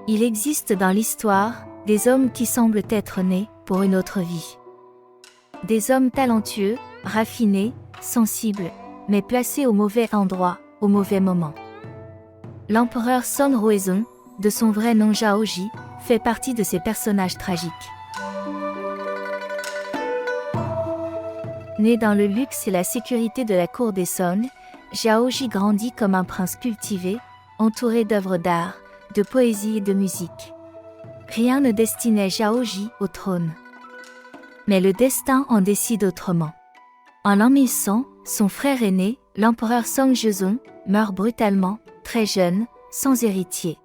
Il existe dans l'histoire des hommes qui semblent être nés pour une autre vie. Des hommes talentueux, raffinés, sensibles, mais placés au mauvais endroit, au mauvais moment. L'empereur Song Ruizong, de son vrai nom Zhao-Ji, fait partie de ces personnages tragiques. Né dans le luxe et la sécurité de la cour des Song, Zhao-Ji grandit comme un prince cultivé, entouré d'œuvres d'art, de poésie et de musique. Rien ne destinait Zhao-Ji au trône. Mais le destin en décide autrement. En l'an 1100, son frère aîné, l'empereur Song Zhezong, meurt brutalement, très jeune, sans héritier.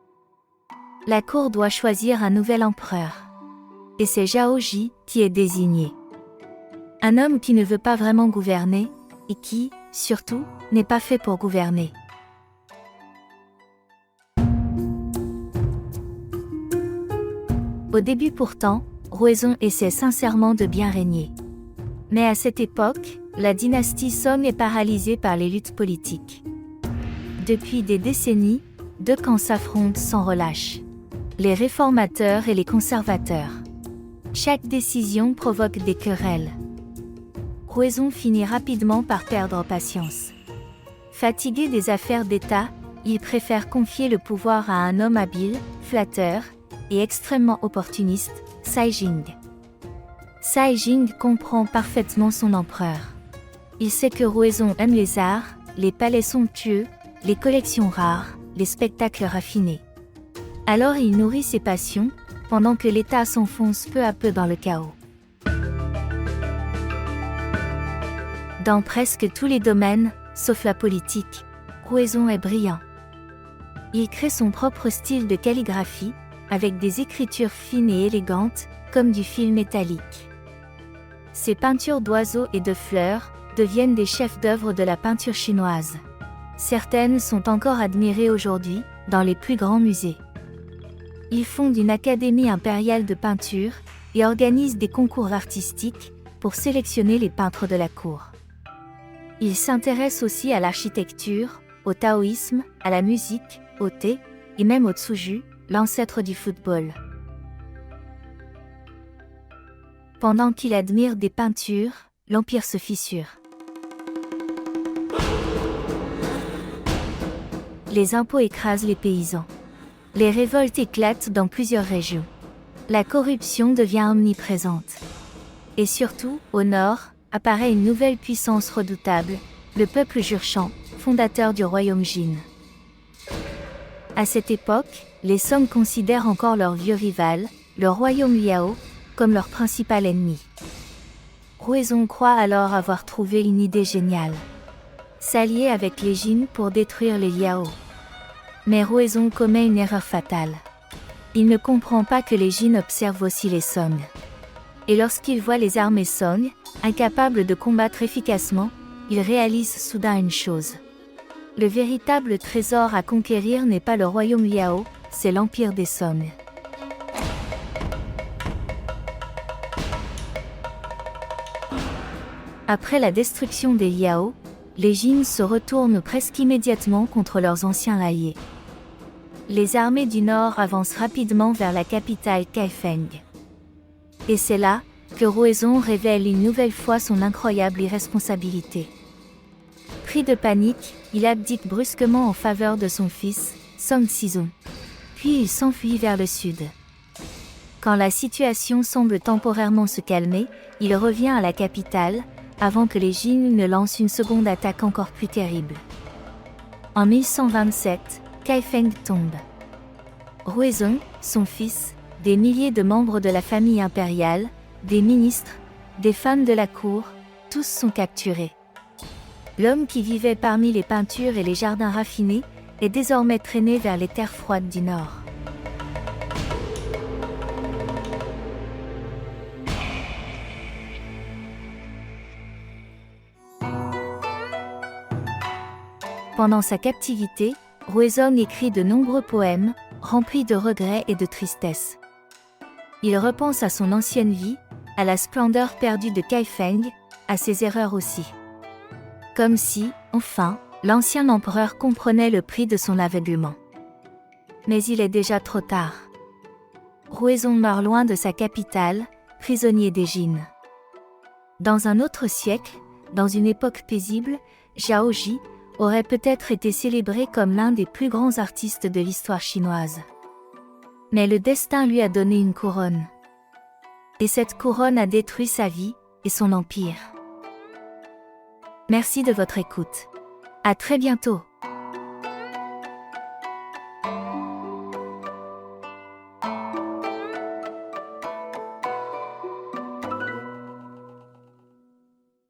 La cour doit choisir un nouvel empereur. Et c'est Zhao-Ji qui est désigné. Un homme qui ne veut pas vraiment gouverner, et qui, surtout, n'est pas fait pour gouverner. Au début pourtant, Ruizong essaie sincèrement de bien régner. Mais à cette époque, la dynastie Song est paralysée par les luttes politiques. Depuis des décennies, deux camps s'affrontent sans relâche. Les réformateurs et les conservateurs. Chaque décision provoque des querelles. Ruizong finit rapidement par perdre patience. Fatigué des affaires d'État, il préfère confier le pouvoir à un homme habile, flatteur et extrêmement opportuniste, Cai Jing. Cai Jing comprend parfaitement son empereur. Il sait que Ruizong aime les arts, les palais somptueux, les collections rares, les spectacles raffinés. Alors il nourrit ses passions, pendant que l'État s'enfonce peu à peu dans le chaos. Dans presque tous les domaines, sauf la politique, Ruizong est brillant. Il crée son propre style de calligraphie, avec des écritures fines et élégantes, comme du fil métallique. Ses peintures d'oiseaux et de fleurs deviennent des chefs-d'œuvre de la peinture chinoise. Certaines sont encore admirées aujourd'hui, dans les plus grands musées. Il fonde une académie impériale de peinture et organise des concours artistiques pour sélectionner les peintres de la cour. Il s'intéresse aussi à l'architecture, au taoïsme, à la musique, au thé et même au tsuju, l'ancêtre du football. Pendant qu'il admire des peintures, l'empire se fissure. Les impôts écrasent les paysans. Les révoltes éclatent dans plusieurs régions. La corruption devient omniprésente. Et surtout, au nord, apparaît une nouvelle puissance redoutable, le peuple Jurchen, fondateur du royaume Jin. À cette époque, les Song considèrent encore leur vieux rival, le royaume Liao, comme leur principal ennemi. Ruizong croit alors avoir trouvé une idée géniale. S'allier avec les Jin pour détruire les Liao. Mais Ruizong commet une erreur fatale. Il ne comprend pas que les Jin observent aussi les Song. Et lorsqu'il voit les armées Song, incapables de combattre efficacement, il réalise soudain une chose. Le véritable trésor à conquérir n'est pas le royaume Liao, c'est l'empire des Song. Après la destruction des Liao, les Jin se retournent presque immédiatement contre leurs anciens alliés. Les armées du Nord avancent rapidement vers la capitale Kaifeng. Et c'est là que Ruizong révèle une nouvelle fois son incroyable irresponsabilité. Pris de panique, il abdique brusquement en faveur de son fils, Song Xizong. Puis il s'enfuit vers le sud. Quand la situation semble temporairement se calmer, il revient à la capitale, avant que les Jin ne lancent une seconde attaque encore plus terrible. En 1127, Kaifeng tombe. Ruizong, son fils, des milliers de membres de la famille impériale, des ministres, des femmes de la cour, tous sont capturés. L'homme qui vivait parmi les peintures et les jardins raffinés est désormais traîné vers les terres froides du Nord. Pendant sa captivité, Ruizong écrit de nombreux poèmes, remplis de regrets et de tristesse. Il repense à son ancienne vie, à la splendeur perdue de Kaifeng, à ses erreurs aussi. Comme si, enfin, l'ancien empereur comprenait le prix de son aveuglement. Mais il est déjà trop tard. Ruizong meurt loin de sa capitale, prisonnier des Jin. Dans un autre siècle, dans une époque paisible, Zhao Ji aurait peut-être été célébré comme l'un des plus grands artistes de l'histoire chinoise. Mais le destin lui a donné une couronne. Et cette couronne a détruit sa vie et son empire. Merci de votre écoute. À très bientôt.